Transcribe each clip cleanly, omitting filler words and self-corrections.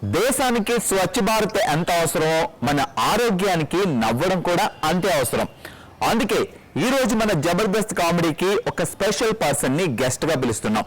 దేశానికి స్వచ్ఛ భారత్ ఎంత అవసరమో మన ఆరోగ్యానికి నవ్వడం కూడా అంతే అవసరం. అందుకే ఈ రోజు మన జబర్దస్త్ కామెడీకి ఒక స్పెషల్ పర్సన్ ని గెస్ట్ గా పిలుస్తున్నాం.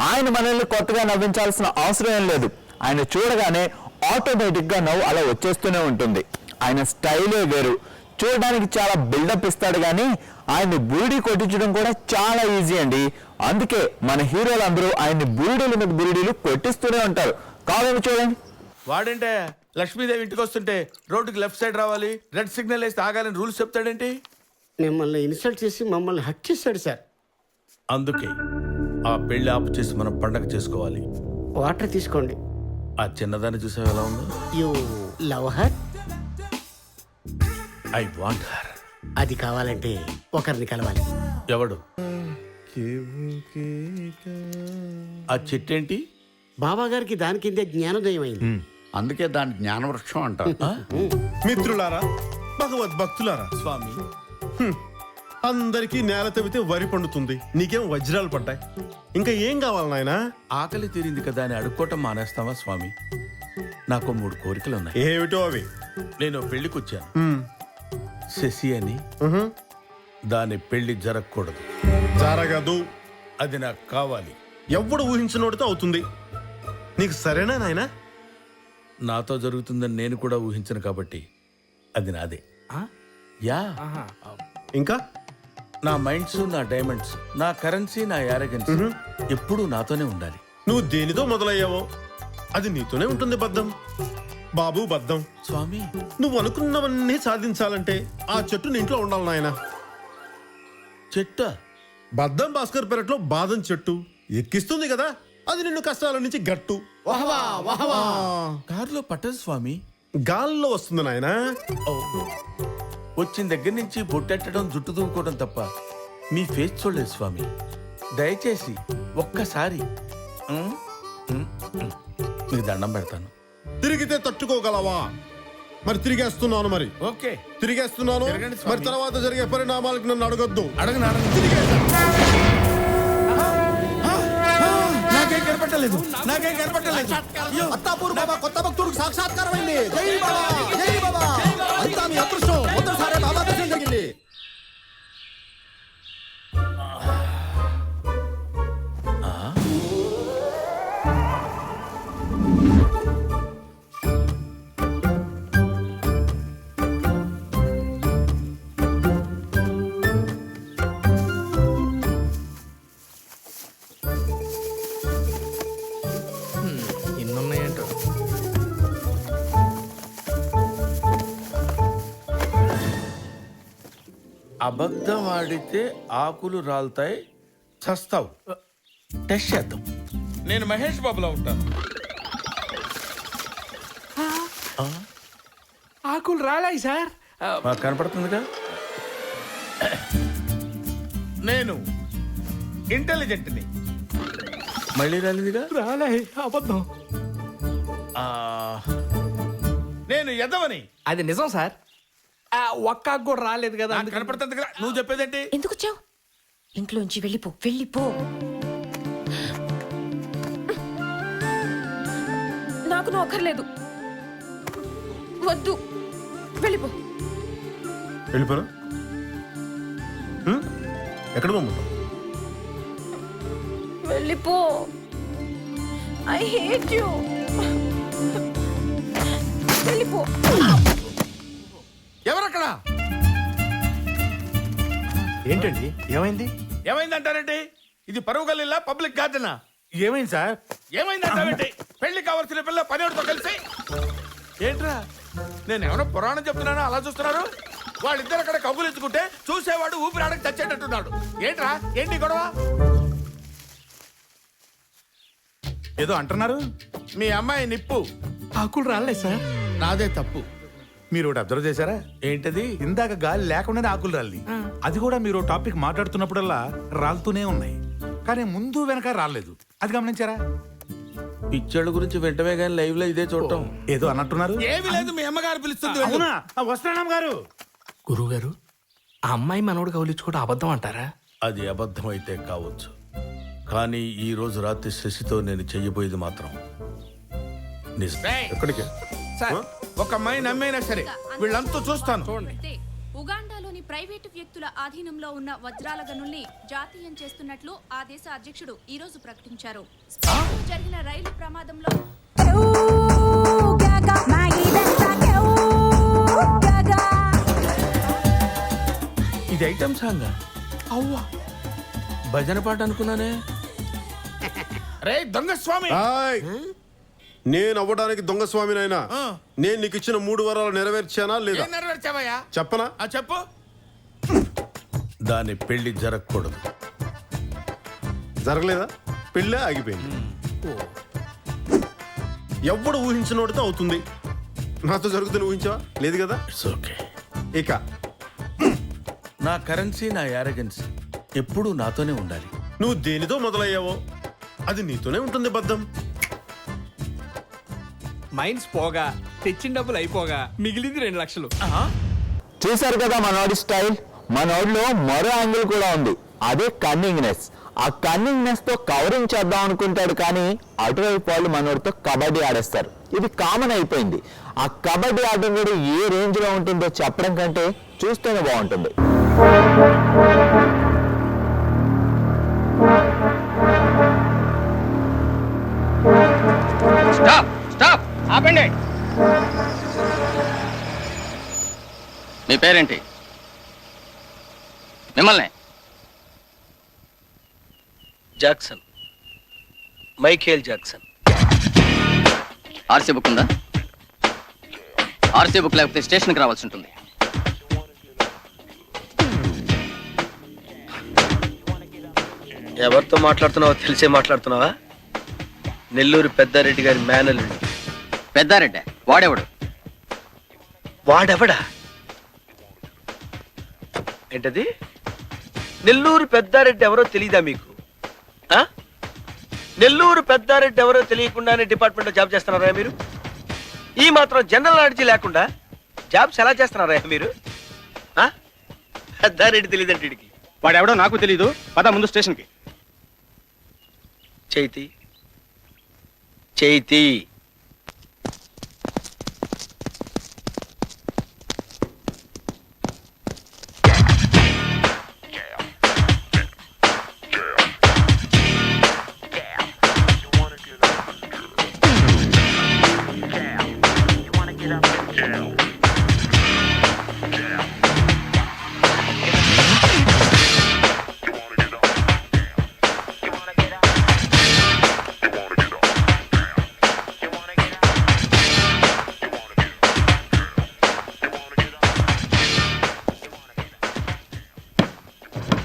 ఆయన మనల్ని కొత్తగా నవ్వించాల్సిన అవసరం ఏం లేదు. ఆయన చూడగానే ఆటోమేటిక్ గా నవ్వు అలా వచ్చేస్తూనే ఉంటుంది. ఆయన స్టైలే వేరు. చూడడానికి చాలా బిల్డప్ ఇస్తాడు, కానీ ఆయన్ని బూడి కొట్టించడం కూడా చాలా ఈజీ అండి. అందుకే మన హీరోలందరూ ఆయన్ని బూడిల మీద బూడిలు కొట్టిస్తూనే ఉంటారు. కావాలి చూడండి. వాడంటే లక్ష్మీదేవి ఇంటికి వస్తుంటే రోడ్డుకి లెఫ్ట్ సైడ్ రావాలి, రెడ్ సిగ్నల్ వేస్తే ఆగాలని రూల్స్ చెప్తాడేంటి? మిమ్మల్ని ఇన్సల్ట్ చేసి మమ్మల్ని హక్ చేశాడు సార్. అందుకే ఆ పెళ్లి ఆపు చేసి మనం పండగ చేసుకోవాలి. వాటర్ తీసుకోండి. ఆ చిన్నదాన్ని చూసావు ఎలా ఉందో? You love her? I want her. అది కావాలంటే ఒకరిని కలవాలి. ఎవడు? ఆ చెట్టేంటి? బాబా గారికి దాని కిందే జ్ఞానోదయం అయింది. అందుకే దాని జ్ఞానవృక్షం అంటారు. మిత్రులారా, భగవద్భక్తులారా, స్వామి, అందరికీ నేల తవ్వితే వరి పండుతుంది, నీకేం వజ్రాలు పడ్డాయి. ఇంకా ఏం కావాలి నాయనా? ఆకలి తీరింది కదా అని అడుక్కోవటం మానేస్తావా స్వామి? నాకు 3 కోరికలు ఉన్నాయి. ఏమిటో అవి? నేను పెళ్లికి వచ్చాను. శశి అని, దాని పెళ్లి జరగకూడదు. జరగదు. అది నాకు కావాలి. ఎవడు ఊహించినోడితో అవుతుంది. నీకు సరేనా నాయనా? నాతో జరుగుతుందని నేను కూడా ఊహించను కాబట్టి అది నాదే. యా. ఇంకా నా మైండ్స్, నా డైమండ్స్, నా కరెన్సీ, నా యారగెన్స్ ఎప్పుడూ నాతోనే ఉండాలి. నువ్వు దేనితో మొదలయ్యావో అది నీతోనే ఉంటుంది. బద్దం బాబు, బద్దం. స్వామి, నువ్వు అనుకున్నవన్నీ సాధించాలంటే ఆ చెట్టు నీ ఇంట్లో ఉండాలి నాయనా. చెట్ట బద్దం భాస్కర్ పెరట్లో బాదం చెట్టు ఎక్కిస్తుంది కదా, అది నిన్ను కష్టాల నుంచి గట్టు. కారులో పట్టదు స్వామి, గాల్లో వస్తుంది నాయనా. వచ్చిన దగ్గర నుంచి బొట్టెట్టడం, జుట్టు దువ్వుకోవడం తప్ప మీ ఫేస్ చూడలేదు స్వామి. దయచేసి ఒక్కసారి మీకు దండం పెడతాను. తిరిగితే తట్టుకోగలవా? మరి తిరిగేస్తున్నాను. మరి ఓకే, తిరిగేస్తున్నాను. తిరగండి స్వామి. మరి తర్వాత జరిగే పరిణామాలకు నన్ను అడగొద్దు. అడగను. నాకేం కనపట్టలేదు. అత్తాపూర్ బాబా కొత్త భక్తుడికి సాక్షాత్కారం అయింది. జై బాబా, జై బాబా. అంతా మీ అదృష్టం. మొదటిసారి బాబా దర్శనం జరిగింది. ఎన్నున్నాయంటో. అబద్ధం ఆడితే ఆకులు రాలుతాయి, చస్తావు. టెస్ట్ చేద్దాం. నేను మహేష్ బాబులా ఉంటాను. ఆకులు రాలాయి సార్. మాకు కనపడుతుందిగా. నేను ఇంటెలిజెంట్ని. మళ్ళీ రాలేదుగా. రాలాయి, అబద్ధం. నేను ఎదవని. అది నిజం సార్. ఒక్క ఆకు కూడా రాలేదు కదా. నాకు కనపడుతుంది కదా. నువ్వు చెప్పేదేంటి? ఎందుకు వచ్చావు? ఇంట్లోంచి వెళ్ళిపో, వెళ్ళిపో. నాకు నువ్వు అక్కర్లేదు. వద్దు, వెళ్ళిపో. వెళ్ళిపోరా. ఎక్కడ పంపుతావు? వెళ్ళిపో. I hate you. వెళ్ళిపో. ఎవరక్కడ? ఏంటండి ఏమైంది? ఏమైందంటారంటే ఇది పరువు గల్లీలా, పబ్లిక్ గార్డెనా? ఏమైంది సార్? ఏమైందంటారంటే పెళ్లి కావాల్సిన పిల్ల పనివాడితో కలిసి. ఏంట్రా, నేను ఎవరో పురాణం చెప్తున్నానో అలా చూస్తున్నారు? వాళ్ళిద్దరు అక్కడ కబులించుకుంటే చూసేవాడు ఊపిరాడకి చచ్చేటట్టున్నాడు. ఏంట్రా, ఏంటి గొడవ? ఏదో అంటున్నారు. మీ అమ్మాయి నిప్పు. ఆకులు రాలేదు సార్. నాదే తప్పు. మీరు ఒకటి అబ్జర్వ్ చేశారా? ఏంటది? ఇందాక గాలి లేకుండానే ఆకులు రాలి. అది కూడా మీరు టాపిక్ మాట్లాడుతున్నప్పుడల్లా రాలుతూనే ఉన్నాయి, కానీ ముందు వెనక రాలేదు. అది గమనించారా? పిచ్చోళ్ళ గురించి వెంటనే కానీ లైవ్ లో ఇదే చూడటం. ఏదో అన్నట్టున్నారు. ఏమీ లేదు, మీ అమ్మగారు పిలుస్తుంది. అవునా? వస్తున్నాం గారు. గురువు గారు, ఆ అమ్మాయి మనోడు కౌలించుకోవడం అబద్ధం అంటారా? అది అబద్ధమైతే కావచ్చు, కానీ ఈ రోజు రాత్రి శశితో నేను చెయ్యబోయేది మాత్రం రేయ్, ఎక్కడికి సార్ ఒక అమ్మాయి నమ్మైనా సరే వీళ్ళంతా చూస్తాను. ఉగాండాలోని ప్రైవేటు వ్యక్తుల ఆధీనంలో ఉన్న వజ్రాల గనుల్ని జాతీయం చేస్తున్నట్లు ఆ దేశ అధ్యక్షుడు ఈ రోజు ప్రకటించారు. స్పెయిన్లో జరిగిన రైలు ప్రమాదంలో ఇది ఐటమ్ సాంగ్ అవ్వా భజన పాట అనుకున్నానే. రే దొంగ స్వామి, ఆయ్! నేను అవ్వడానికి దొంగ స్వామినైనా నేను నీకు ఇచ్చిన 3 వరాలు నెరవేర్చానా లేదా ఏం నెరవేర్చావయ్యా? చెప్పనా? చెప్పు. దాని పెళ్లి జరగకూడదు. జరగలేదా? పెళ్ళే ఆగిపోయింది. ఎవ్వడు ఊహించినోడితో అవుతుంది. నాతో జరుగుతుంది ఊహించావా? లేదు కదా. It's okay. ఇక నా కరెన్సీ నా యారగెన్సీ ఎప్పుడూ నాతోనే ఉండాలి. నువ్వు దేనితో మొదలయ్యావో అది నీతోనే ఉంటుంది బద్దం. మైన్స్ పోగా తెచ్చిన డబ్బులు అయిపోగా మిగిలింది 2 లక్షలు. చూశారు కదా మనోడి స్టైల్. మనోడిలో మరో యాంగిల్ కూడా ఉంది, అదే కన్నింగ్నెస్. ఆ కన్నింగ్నెస్ తో కవరింగ్ చేద్దాం అనుకుంటాడు, కానీ అటువైపు వాళ్ళు మనోడితో కబడ్డీ ఆడేస్తారు. ఇది కామన్ అయిపోయింది. ఆ కబడ్డీ ఆట కూడా ఏ రేంజ్ లో ఉంటుందో చెప్పడం కంటే చూస్తేనే బాగుంటుంది. స్టాప్ స్టాప్ ఆపండి. మీ పేరేంటి? మిమ్మల్ని Jackson, Michael Jackson. RC book ఉందా? ఆర్సీ బుక్ లేకపోతే స్టేషన్కి రావాల్సి ఉంటుంది. ఎవరితో మాట్లాడుతున్నావో తెలిసే మాట్లాడుతున్నావా? నెల్లూరు పెద్దారెడ్డి గారి మేనల్లుడు. పెద్దారెడ్డి వాడేవాడు? వాడెవడా? ఏంటది? నెల్లూరు పెద్దారెడ్డి ఎవరో తెలీదా మీకు? ఆ? నెల్లూరు పెద్దారెడ్డి ఎవరో తెలియకుండానే డిపార్ట్మెంట్లో జాబ్ చేస్తున్నారా మీరు? ఈ మాత్రం జనరల్ నాలెడ్జ్ లేకుండా జాబ్స్ ఎలా చేస్తున్నారా మీరు? ఆ? పెద్దారెడ్డి తెలియదంటే వీడికి. వాడెవడో నాకు తెలీదు. పద ముందు స్టేషన్కి. చైతి చైతి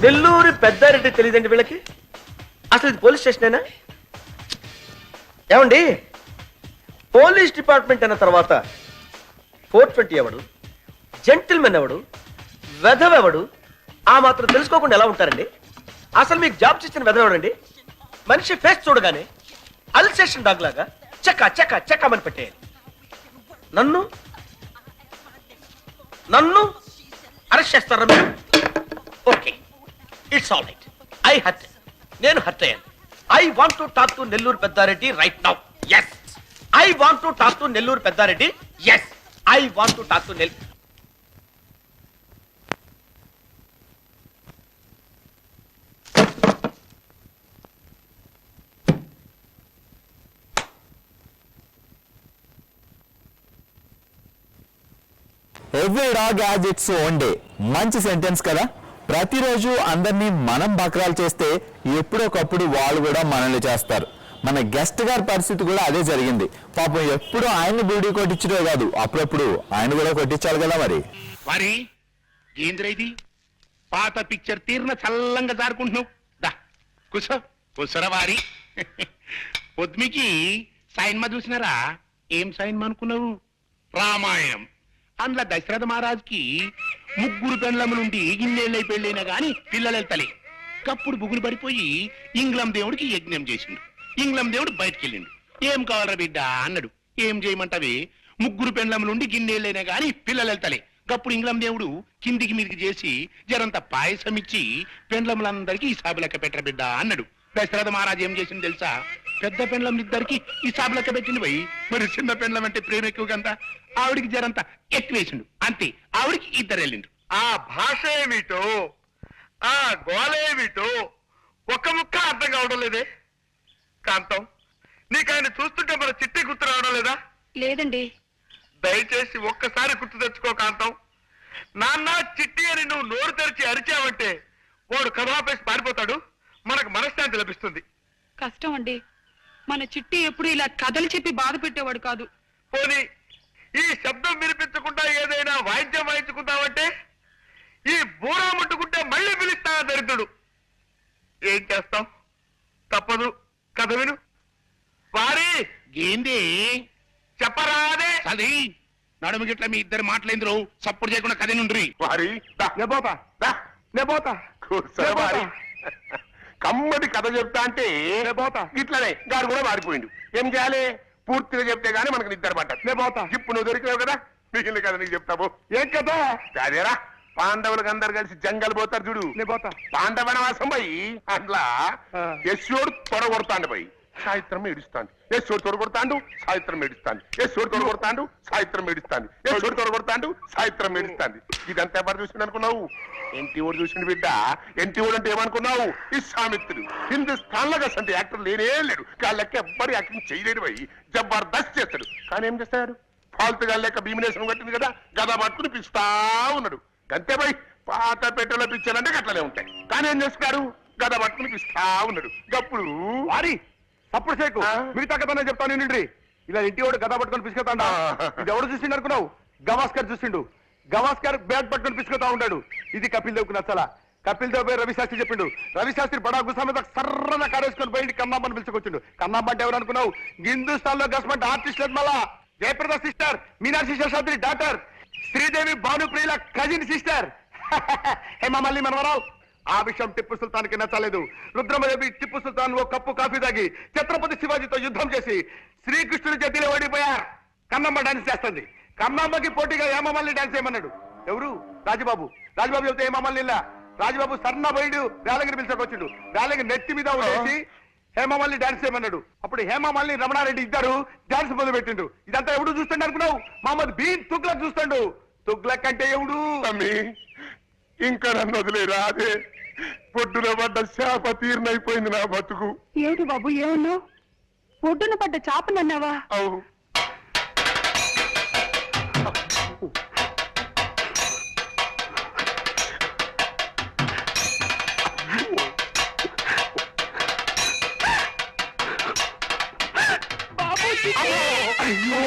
నెల్లూరు పెద్దారెడ్డి తెలియదండి వీళ్ళకి. అసలు ఇది పోలీస్ స్టేషనేనా? ఏమండి, పోలీస్ డిపార్ట్మెంట్ అన్న తర్వాత 420 ఎవడు, జెంటిల్మెన్ ఎవడు, వెధవెవడు, ఆ మాత్రం తెలుసుకోకుండా ఎలా ఉంటారండి? అసలు మీకు జాబ్ ఇచ్చిన వెధవడండి. మనిషి ఫేస్ చూడగానే అల్సేషన్ డాగ్ లాగా చెక్క చెక్క చెక్కమని పెట్టేయాలి. నన్ను నన్ను అరెస్ట్ చేస్తారా మీరు? Okay, it's all right. I hurt, నేను హర్ట్ అయ్యాను. I want to talk to Nellore Peddareddy right now. Yes, I want to talk to Nellore Peddareddy. Yes, I want to talk to every dog has its own day. మంచి sentence కదా. ప్రతిరోజు అందరినీ మనం బకరాలు చేస్తే ఎప్పుడొకప్పుడు వాళ్ళు కూడా మనల్ని చేస్తారు. మన గెస్ట్ గారి పరిస్థితి కూడా అదే జరిగింది. పాపం ఎప్పుడు ఆయన బూడి కొట్టించడే కాదు, అప్పుడప్పుడు ఆయన కూడా కొట్టించాలి కదా మరి. వారి ఏంద్ర ఇది? పాత పిక్చర్ తీరిన చల్లంగా జారుకుంటున్నావు. దా కూసో కూసరా వారి. పొద్దుమికి సైన్మా చూసినారా? ఏం సైన్మా అనుకున్నావు? రామాయణం. అందులో దశరథ మహారాజ్కి 3 పెండ్లములుండి ఇన్నేళ్ళై పెళ్ళైనా గాని పిల్లలు వెళ్తలే. కప్పుడు బుగులు పడిపోయి ఇంగ్లం దేవుడికి యజ్ఞం చేసిండు. ఇంగ్లం దేవుడు బయటకెళ్ళిండు. ఏం కావాలరా బిడ్డ అన్నాడు. ఏం చేయమంటవి? 3 పెండ్లములుండి గిన్నేళ్ళైనా గాని పిల్లలు వెళ్తలే. కప్పుడు ఇంగ్లం దేవుడు కిందికి మీదికి చేసి జరంత పాయసం ఇచ్చి పెండ్లములందరికీ ఈ సాబు లెక్క పెట్టర బిడ్డ అన్నాడు. దశరథ మహారాజు ఏం చేసింది తెలుసా? పెద్ద పెండ్లం ఇద్దరికి ఈ సాబు లెక్క పెట్టింది పోయి, మరి చిన్న పెండ్లం అంటే ప్రేమ ఎక్కువ కదా, ఆవిడికి జరంతా ఎక్కువేసిండు అంతే. ఆవిడికి ఇద్దరు వెళ్ళిండు. ఆ భాష ఏమిటో, ఆ గోలేమిటో ఒక్క ముక్క అర్థం కావడం లేదే. కాంతం, నీకు ఆయన చూస్తుంటే మన చిట్టి గుర్తు రావడం లేదా? లేదండి. దయచేసి ఒక్కసారి గుర్తు తెచ్చుకో కాంతం. నాన్న చిట్టి అని నువ్వు నోరు తెరిచి అరిచావంటే వాడు కథాపేసి పారిపోతాడు, మనకు మనశ్శాంతి లభిస్తుంది. కష్టం అండి, మన చిట్టి ఎప్పుడు ఇలా కథలు చెప్పి బాధ పెట్టేవాడు కాదు. పోనీ ఈ శబ్దం వినిపించకుండా ఏదైనా వాయిద్యం వాయించుకుంటావంటే ఈ బూరా ముట్టుకుంటే మళ్ళీ పిలుస్తా దరిద్రుడు. ఏం చేస్తాం, తప్పదు. కథ విను. వారి ఏంది చెప్పరాదే. అది నడుము గిట్ల మీ ఇద్దరు మాటలేందురు, సప్పుడు చేయకుండా కథ నుండ్రి. వారి నెబోతా వారి. కమ్మటి కథ చెప్తా అంటే ఇట్లనే గారు కూడా మారిపోయిండు. ఏం చేయాలి? పూర్తిగా చెప్తే గానీ మనకు నిద్ర పడ్డా. ఇప్పుడు నువ్వు దొరికినావు కదా, మిగిలిన కదా నీకు చెప్తావు. ఏం కదా అదేరా, పాండవులకు అందరు కలిసి జంగల్ పోతారు చూడు. పాండవనవాసం పోయి అట్లా యశోడు తొడగొడతాండు పోయి, సాయిత్రం ఏడుస్తాంది. యశోడు తొడగొడతాండు, సాయిత్రం ఏడుస్తాంది. యశోడు తొడగొడతాండు, సాయిత్రం ఏడుస్తాంది. యశోడు తొడగొడతాండు, సాయిత్రం ఏడుస్తాంది. ఇదంతా ఎవరు చూసిండు అనుకున్నావు? ఎన్టీ ఓడు చూసిండు బిడ్డ. ఎన్టీ ఓడు అంటే ఏమనుకున్నావు? విశ్వామిత్రుడు. హిందుస్థాన్ లో అంటే యాక్టర్ లేనే లేడు. వాళ్ళకి ఎవ్వరు యాక్టింగ్ చేయలేడు పోయి, జబర్దస్త్ చేస్తాడు. కానీ ఏం చేస్తాడు? ఫాల్తుగా లెక్క భీమినేశ్వరం కట్టింది కదా, గద పట్టుకుని పిలుస్తా ఉన్నాడు. అంతే పోయి పాత పెట్టెలో పిక్చర్ అంటే అట్లనే ఉంటాయి. కానీ ఏం చేస్తాడు? గద పట్టుకుని పిలుస్తా ఉన్నాడు. గప్పుడు వారి అప్పుడు సేకు మిగతా కథనే చెప్తాను నిండ్రి. ఇలా ఇంటి వాడు గద పట్టుకొని పిసుకుతాడా? ఇది ఎవడు చూసిండు అనుకున్నావు? గవాస్కర్ చూసిండు. గవాస్కర్ బ్యాట్ పట్టుకొని పిసుకుతా ఉంటాడు. ఇది కపిల్ దేవ్కు నచ్చలా. కపిల్ దేవ్ పేరు రవిశాస్త్రి చెప్పిండు. రవిశాస్త్రి బడా గుసా మీద సర్రన కారేసుకొని పోయి కన్నామ్మని పిలుచుకొచ్చిండు. కన్నామ్మ అంటే ఎవరు అనుకున్నావు? హిందుస్థాన్ లో గస్మెంట్ ఆర్టిస్ట్ మళ్ళా జయప్రద సిస్టర్, మీనాక్షి శేషాద్రి డాటర్, శ్రీదేవి భానుప్రియుల కజిన్ సిస్టర్ హేమమల్లి మనవరావు. ఆ విషయం టిప్పు సుల్తాన్ కి నచ్చలేదు. రుద్రమదేవి టిప్పు సుల్తాన్ ఓ కప్పు కాఫీ తాగి ఛత్రపతి శివాజీతో యుద్ధం చేసి శ్రీకృష్ణుడి చేతిలో ఓడిపోయారు. కన్నమ్మ డాన్స్ చేస్తుంది. కన్నమ్మకి పోటీగా హేమమల్లి డాన్స్ చేయమన్నాడు. ఎవరు? రాజబాబు. రాజబాబు చెబితే హేమమల్లి ఇలా. రాజబాబు సన్న బయడు వేలగిరి పిలుచుకొచ్చిండు. వేలగిరి నెత్తి మీద ఉండేసి హేమమల్లి డాన్స్ చేయమన్నాడు. అప్పుడు హేమమల్లి రమణారెడ్డి ఇద్దరు డాన్స్ మొదలు పెట్టిండు. ఇదంతా ఎవడు చూస్తుండే అనుకున్నావు? మహమ్మద్ బీన్ తుగ్లక్ చూస్తాడు. తుగ్లక్ అంటే ఎవడు? ఇంకా నన్ను వదిలేరా? అదే పొడ్డున పడ్డ శాప తీర్నైపోయింది నా బతుకు. ఏమిటి బాబు ఏమన్నావు? ఒడ్డున పడ్డ చాపనన్నావా? అవు బాబు అయ్యో అయ్యో